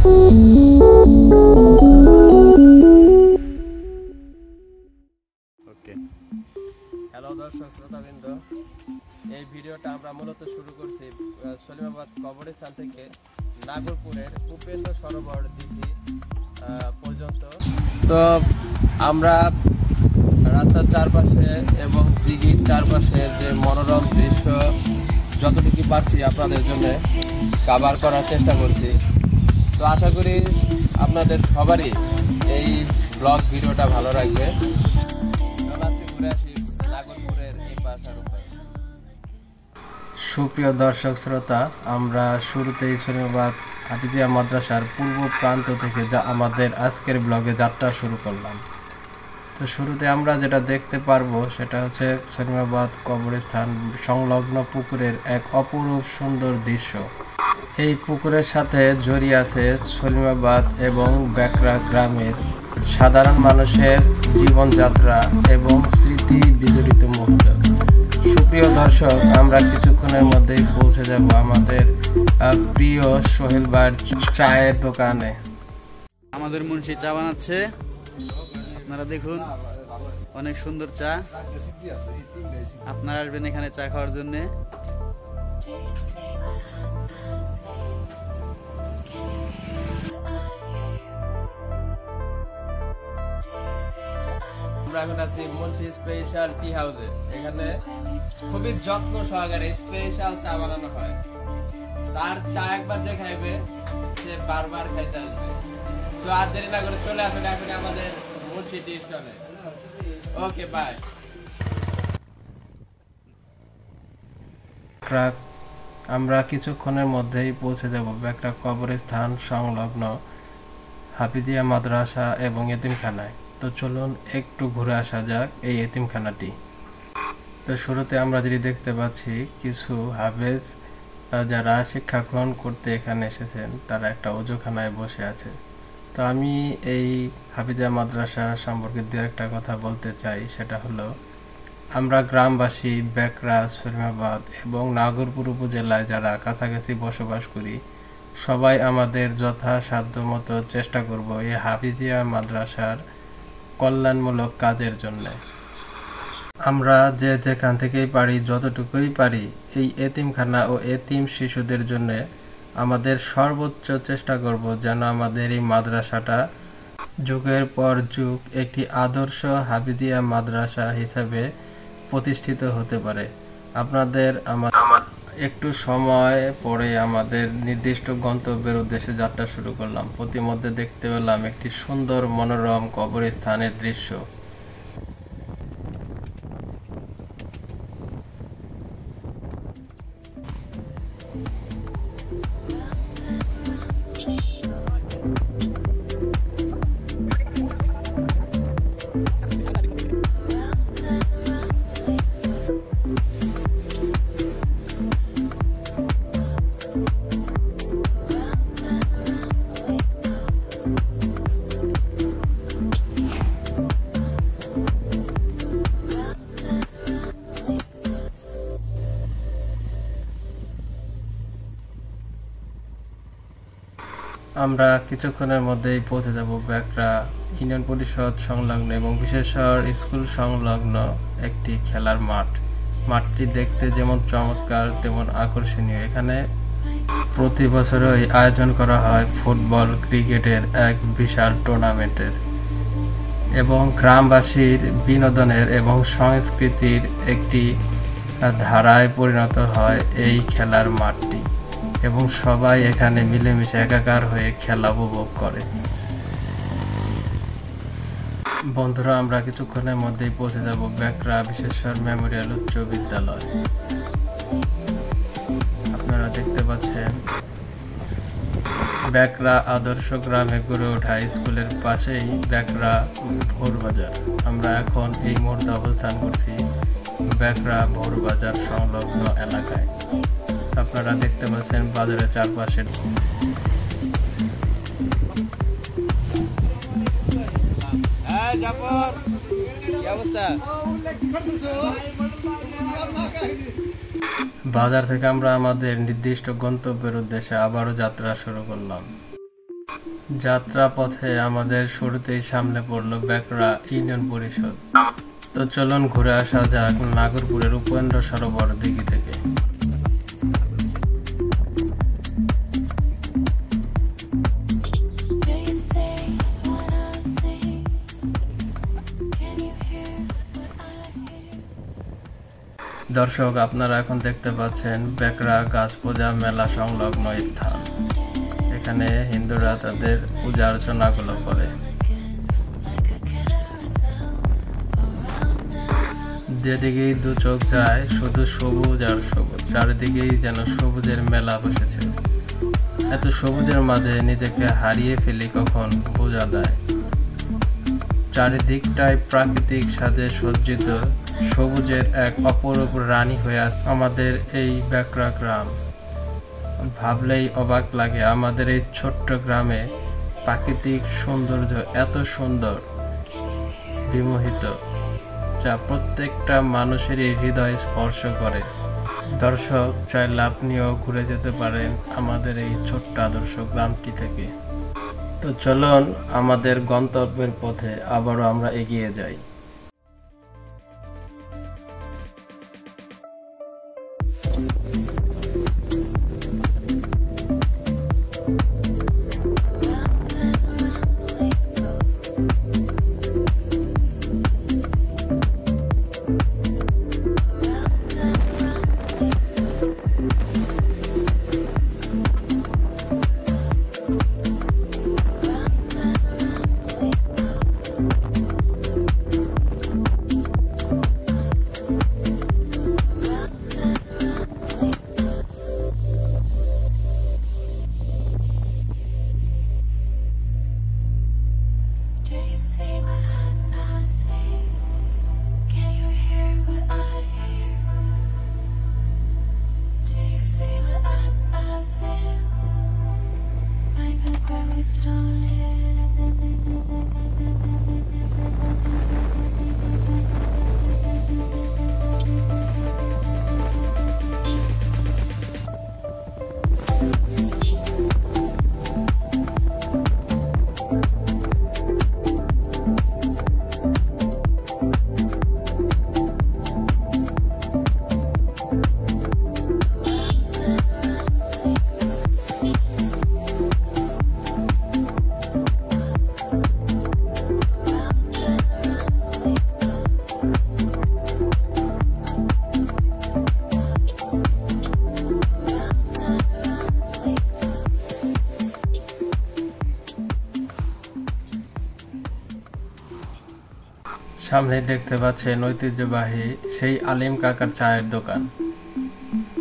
Hello দর্শক শ্রোতাবৃন্দ, এই ভিডিওটা আমরা মূলত শুরু করছি সলিমাবাদ কবরস্থান থেকে নাগরপুরের উপেন্দ্র সরোবর দিঘি পর্যন্ত। তো আমরা রাস্তার চারপাশে এবং দিঘির চারপাশের যে মনোরম দৃশ্য যতটুকু পারছি আপনাদের জন্য কভার করার চেষ্টা করছি। তো আশা করি আপনাদের সবারই এই ব্লগ ভিডিওটা ভালো লাগবে। ঘুরে আসি নাগরপুরের এই পাশার উপর। সুপ্রিয় দর্শক শ্রোতা, আমরা শুরুতেই সলিমাবাদ হাফিজিয়া মাদ্রাসার পূর্ব প্রান্ত থেকে যা আমাদের আজকের ব্লগে যাত্রা শুরু করলাম। তো শুরুতে আমরা যেটা দেখতে পারবো সেটা হচ্ছে সলিমাবাদ কবরস্থান সংলগ্ন পুকুরের এক অপরূপ সুন্দর দৃশ্য। এই পুকুরের সাথে জড়িয়ে আছে সলিমাবাদ এবং বেকরা গ্রামের সাধারণ মানুষের জীবনযাত্রা এবং স্মৃতি বিজড়িত মুহূর্ত। সুপ্রিয় দর্শক, আমরা কিছুক্ষণের মধ্যেই পৌঁছে যাব আমাদের প্রিয় সোহেল ভাইয়ের চায়ের দোকানে। আমাদের মুন্সি চা বানাচ্ছে, আপনারা দেখুন, অনেক সুন্দর চা। আপনারা আসবেন এখানে চা খাওয়ার জন্য। আমরা এখন আছি মুন্সি স্পেশাল টি হাউসে। এখানে খুবই যত্ন সহকারে স্পেশাল চা বানানো হয়। তার চা একবার যে খাইবে সে বারবার খাইতে আসবে। সো আর দেরি না করে চলে আসুন এখন আমাদের মুন্সি টি স্টলে। ওকে, বাই। আমরা কিছুক্ষণের মধ্যেই পৌঁছে যাব বেকরা কবরস্থান সংলগ্ন হাফিজিয়া মাদ্রাসা এবং এতিমখানায়। তো চলুন একটু ঘুরে আসা যাক এই এতিমখানাটি। তো শুরুতে আমরা যদি দেখতে পাচ্ছি কিছু হাফেজ যারা শিক্ষা গ্রহণ করতে এখানে এসেছেন, তারা একটা ওজুখানায় বসে আছে। তো আমি এই হাফিজিয়া মাদ্রাসা সম্পর্কে দু একটা কথা বলতে চাই। সেটা হলো, আমরা গ্রামবাসী বেকরা, সলিমাবাদ এবং নাগরপুর উপজেলায় যারা কাছাকাছি বসবাস করি, সবাই আমাদের যথাসাধ্য মতো চেষ্টা করব এই হাফিজিয়া মাদ্রাসার কল্যাণমূলক কাজের জন্য। আমরা যে যেখান থেকেই পারি, যতটুকুই পারি, এই এতিমখানা ও এতিম শিশুদের জন্য আমাদের সর্বোচ্চ চেষ্টা করব যেন আমাদের এই মাদ্রাসাটা যুগের পর যুগ একটি আদর্শ হাফিজিয়া মাদ্রাসা হিসেবে প্রতিষ্ঠিত হতে পারে। আপনাদের একটু সময় পরে আমাদের নির্দিষ্ট গন্তব্যের উদ্দেশ্যে যাত্রা শুরু করলাম। প্রতিমধ্যে দেখতে পেলাম একটি সুন্দর মনোরম কবরস্থানের দৃশ্য। আমরা কিছুক্ষণের মধ্যেই পৌঁছে যাব বেকরা ইউনিয়ন পরিষদ সংলগ্ন এবং বিশেষর স্কুল সংলগ্ন একটি খেলার মাঠ। মাঠটি দেখতে যেমন চমৎকার তেমন আকর্ষণীয়। এখানে প্রতি বছরই আয়োজন করা হয় ফুটবল, ক্রিকেটের এক বিশাল টুর্নামেন্টের এবং গ্রামবাসীর বিনোদনের এবং সংস্কৃতির একটি ধারায় পরিণত হয় এই খেলার মাঠটি এবং সবাই এখানে মিলেমিশে একাকার হয়ে খেলা উপভোগ করে। বন্ধুরা, আমরা কিছুক্ষণের মধ্যেই পৌঁছে যাব বেকরা বিশেষর মেমোরিয়াল উচ্চ বিদ্যালয়। আপনারা দেখতে পাচ্ছেন বেকরা আদর্শ গ্রামে গড়ে ওঠা স্কুলের পাশেই বেকরা ভোরবাজার। আমরা এখন এই মুহূর্তে অবস্থান করছি বেকরা ভোরবাজার সংলগ্ন এলাকায়। আপনারা দেখতে পাচ্ছেন বাজারের চারপাশে বাজার থেকে আমরা আমাদের নির্দিষ্ট গন্তব্যের উদ্দেশ্যে আবারও যাত্রা শুরু করলাম। যাত্রা পথে আমাদের শুরুতেই সামনে পড়লো বেকরা ইউনিয়ন পরিষদ। তো চলুন ঘুরে আসা যাক নাগরপুরের উপেন্দ্র সরোবর দিঘি থেকে। দর্শক, আপনারা এখন দেখতে পাচ্ছেন বেকরা গাছ পূজা মেলা সংলগ্ন স্থান। এখানে হিন্দুরা তাদের পূজা অর্চনাগুলো করে। যেদিকেই দু চোখ যায় শুধু সবুজ আর সবুজ, চারিদিকেই যেন সবুজের মেলা বসেছে। এত সবুজের মাঝে নিজেকে হারিয়ে ফেলি কখন বোঝা দেয়। চারিদিকটাই প্রাকৃতিক সাজে সজ্জিত, সবুজের এক অপরূপ রানী হয়ে আছে আমাদের এই বেকরা গ্রাম। ভাবলেই অবাক লাগে আমাদের এই ছোট্ট গ্রামে প্রাকৃতিক সৌন্দর্য এত সুন্দর, বিমোহিত, যা প্রত্যেকটা মানুষেরই হৃদয় স্পর্শ করে। দর্শক, চাইলে আপনিও ঘুরে যেতে পারেন আমাদের এই ছোট্ট আদর্শ গ্রামটি থেকে। তো চলুন আমাদের গন্তব্যের পথে আবারও আমরা এগিয়ে যাই। সামনে দেখতে পাচ্ছেন ঐতিহ্যবাহী সেই আলিম কাকার চায়ের দোকান।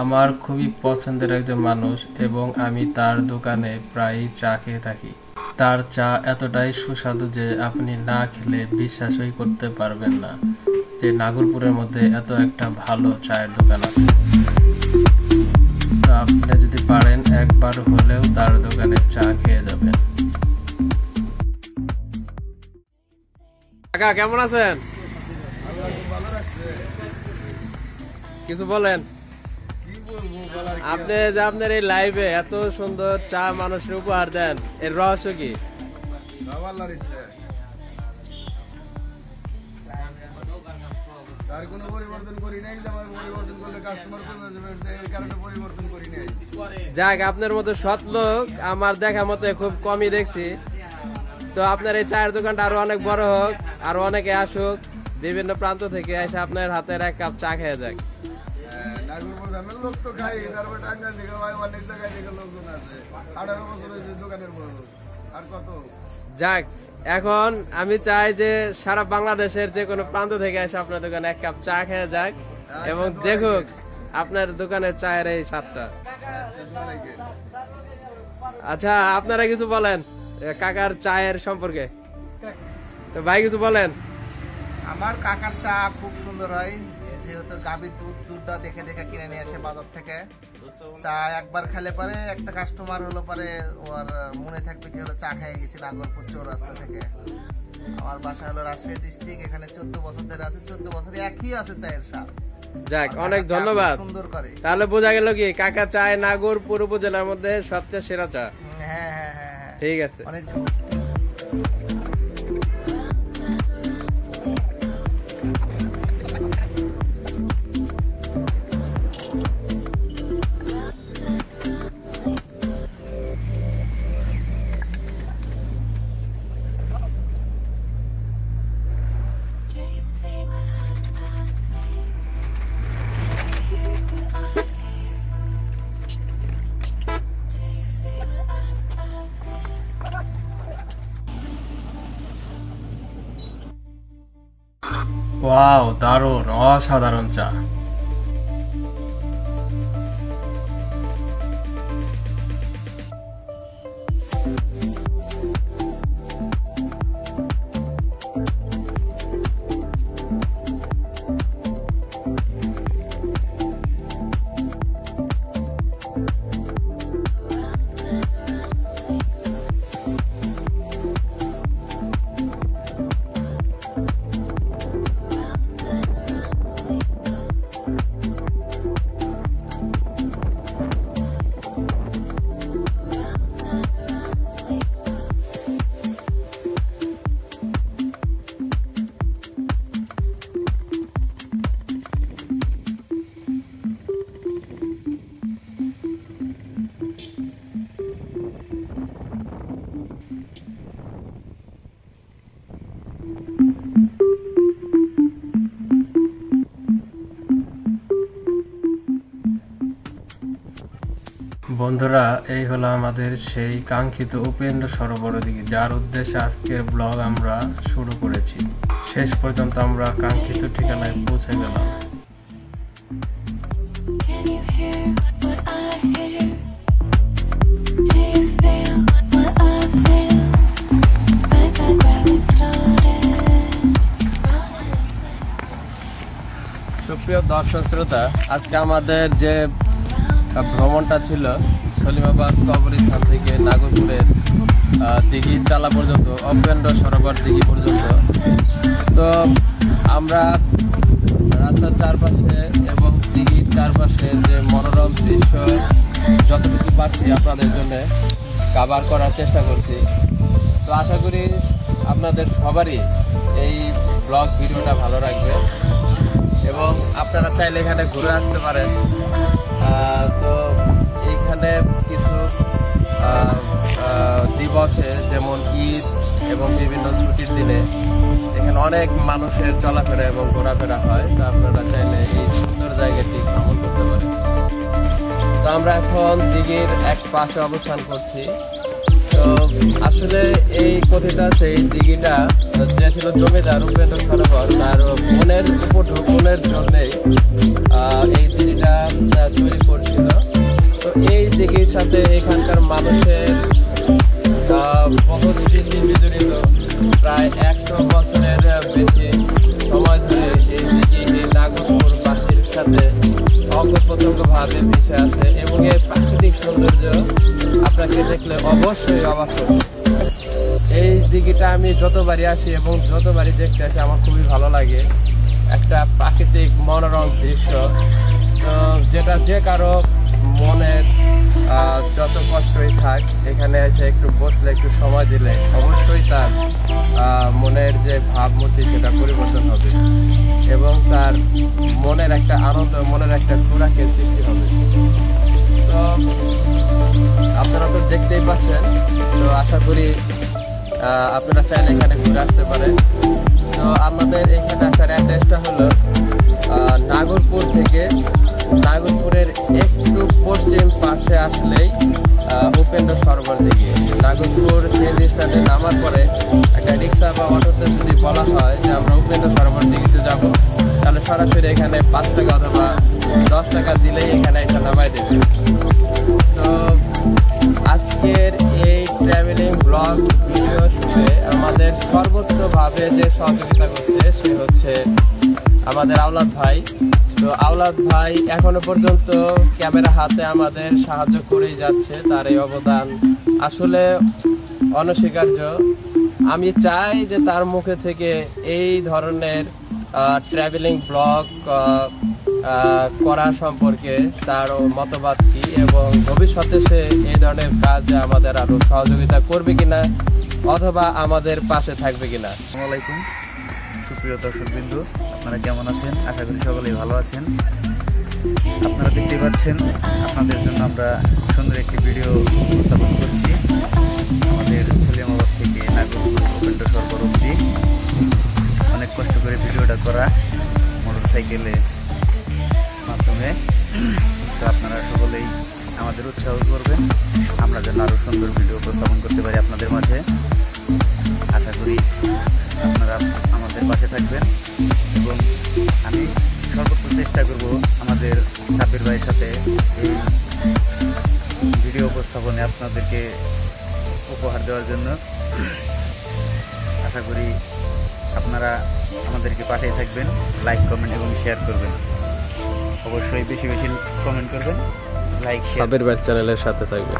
আমার খুবই পছন্দের একজন মানুষ এবং আমি তার দোকানে প্রায়ই চা খেয়ে থাকি। তার চা এতটাই সুস্বাদু যে আপনি না খেলে বিশ্বাসই করতে পারবেন না যে নাগরপুরের মধ্যে এত একটা ভালো চায়ের দোকান আছে। তো আপনি যদি পারেন একবার হলেও তার দোকানে চা খেয়ে যাবেন। কাকা কেমন আছেন? কিছু বলেন। আপনি যে আপনার এই লাইভে এত সুন্দর চা মানুষের উপহার দেন, এর রহস্য কি? যাক, আপনার মতো সৎ লোক আমার দেখা মতে খুব কমই দেখছি। তো আপনার এই চায়ের দোকানটা আরো অনেক বড় হোক, আরো অনেকে আসুক, বিভিন্ন প্রান্ত থেকে এসে আপনার হাতের এক কাপ চা খেয়ে যাক। যাক, এখন আমি চাই যে সারা বাংলাদেশের যে কোনো প্রান্ত থেকে এসে আপনার দোকানে এক কাপ চা খেয়ে যাক এবং দেখুক আপনার দোকানের চায়ের এই স্বাদটা। আচ্ছা, আপনারা কিছু বলেন কাকার চায়ের সম্পর্কে। তো ভাই কিছু বলেন। আমার কাকার চা খুব সুন্দর হয়, যেহেতু গাভীর দুধটা দেখে দেখে কিনে নিয়ে আসে বাজার থেকে। চা একবার খেলে পরে একটা কাস্টমার হলো পরে ওর মনে থাকবে কি হলো চা খেয়ে গেছি নাগরপুর চৌরাস্তা থেকে। আমার বাসা হলো রাজশাহী ডিস্ট্রিক্ট, এখানে 14 বছর ধরে আছে, 14 বছর একই আছে চায়ের স্বাদ। যাক, অনেক ধন্যবাদ। সুন্দর করে তাহলে বোঝা গেল কি কাকা চায় নাগরপুর উপজেলার মধ্যে সবচেয়ে সেরা চা। হ্যাঁ হ্যাঁ হ্যাঁ হ্যাঁ। ঠিক আছে। অনেক ওয়াও, দারুণ, অসাধারণ চা। বন্ধুরা, এই হলো আমাদের সেই কাঙ্ক্ষিত উপেন্দ্র সরোবর দিঘি, যার উদ্দেশ্যে আজকের ব্লগ আমরা শুরু করেছি। শেষ পর্যন্ত আমরা কাঙ্ক্ষিত ঠিকানায় পৌঁছে গেলাম। সুপ্রিয় দর্শক শ্রোতা, আজকে আমাদের যে ভ্রমণটা ছিল সলিমাবাদ কবরস্থান থেকে নাগরপুরের দিঘি চালা পর্যন্ত, উপেন্দ্র সরোবর দিঘি পর্যন্ত। তো আমরা রাস্তার চারপাশে এবং দিঘির চারপাশে যে মনোরম দৃশ্য যতটুকু পারছি আপনাদের জন্য কভার করার চেষ্টা করছি। তো আশা করি আপনাদের সবারই এই ব্লগ ভিডিওটা ভালো লাগবে এবং আপনারা চাইলে এখানে ঘুরে আসতে পারেন। তো এইখানে কিছু দিবসে যেমন ঈদ এবং বিভিন্ন ছুটির দিনে এখানে অনেক মানুষের চলাফেরা এবং ঘোরাফেরা হয়। তো আপনারা চাইলে এই সুন্দর জায়গাটি ভ্রমণ করতে পারেন। তো আমরা এখন দিঘির এক পাশে অবস্থান করছি। তো আসলে এই কথিতা সেই দিঘিটা যে ছিল জমিদার উপেন্দ্র সরোবর, তার মনের উপঢৌকনের জন্যেই এই দিঘিটা তৈরি করছিল। তো এই দিঘির সাথে এখানকার মানুষের বহুত স্মৃতি বিজড়িত। প্রায় 100 বছরের বেশি সময় ধরে এই দিঘি এই নাগরপুর বাসীর সাথে অঙ্গপ্রত্যঙ্গভাবে মিশে আছে এবং এর প্রাকৃতিক সৌন্দর্য আপনাকে দেখলে অবশ্যই অবাক করবে। এই দিঘিটা আমি যতবারই আসি এবং যতবারই দেখতে আসি আমার খুবই ভালো লাগে। একটা প্রাকৃতিক মনোরম দৃশ্য, তো যেটা যে কারো মনের যত কষ্টই থাক এখানে এসে একটু বসলে, একটু সময় দিলে অবশ্যই তার মনের যে ভাবমূর্তি সেটা পরিবর্তন হবে এবং তার মনের একটা আনন্দ, মনের একটা খোরাকের সৃষ্টি হবে। তো আপনারা তো দেখতেই পাচ্ছেন। তো আশা করি আপনারা চাইলে এখানে ঘুরে আসতে পারেন। তো আমাদের এখানে আসার অ্যাড্রেসটা হলো নাগরপুর থেকে, নাগরপুরের একটু পশ্চিম পাশে আসলেই উপেন্দ্র সরোবর দিঘি। নাগরপুর ট্রেন স্ট্যান্ডে নামার পরে একটা রিক্সা বা অটোতে যদি বলা হয় যে আমরা উপেন্দ্র সরোবর দিঘিতে যাব, তাহলে সরাসরি এখানে 5 টাকা অথবা 10 টাকা দিলেই এখানে এসে নামাই দেবে। তো আজকের এই ট্রাভেলিং ব্লগ ভিডিও শুনে আমাদের সর্বোচ্চভাবে যে সহযোগিতা করছে সে হচ্ছে আমাদের আওলাদ ভাই। তো আওলাদ ভাই এখনো পর্যন্ত ক্যামেরা হাতে আমাদের সাহায্য করেই যাচ্ছে। তার এই অবদান আসলে অনস্বীকার্য। আমি চাই যে তার মুখে থেকে এই ধরনের ট্রাভেলিং ব্লগ করা সম্পর্কে তার মতবাদ কি এবং ভবিষ্যতে সে এই ধরনের কাজে আমাদের আরো সহযোগিতা করবে কিনা অথবা আমাদের পাশে থাকবে কিনা। আসসালামু আলাইকুম সুপ্রিয় দর্শকবৃন্দু, আপনারা কেমন আছেন? আশা করি সকলেই ভালো আছেন। আপনারা দেখতে পাচ্ছেন আপনাদের জন্য আমরা সুন্দর একটি ভিডিও উপস্থাপন করছি। আমাদের সলিয়ামাবাদ থেকে নাগরপুর উপেন্দ্র সরকার অবধি অনেক কষ্ট করে ভিডিওটা করা মোটরসাইকেলের মাধ্যমে। তো আপনারা সকলেই আমাদের উৎসাহ করবেন, আমরা যেন আরও সুন্দর ভিডিও উপস্থাপন করতে পারি আপনাদের মাঝে। আশা করি আপনারা আমাদের পাশে থাকবেন এবং আমি সর্বোচ্চ চেষ্টা করব আমাদের সাব্বির ভাইয়ের সাথে এই ভিডিও উপস্থাপনে আপনাদেরকে উপহার দেওয়ার জন্য। আশা করি আপনারা আমাদেরকে পাঠিয়ে থাকবেন, লাইক কমেন্ট এবং শেয়ার করবেন। অবশ্যই বেশি বেশি কমেন্ট করবেন, লাইক শেয়ার। সাব্বির ভাই চ্যানেলের সাথে থাকবেন।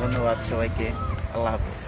ধন্যবাদ সবাইকে, আল্লাহ হাফেজ।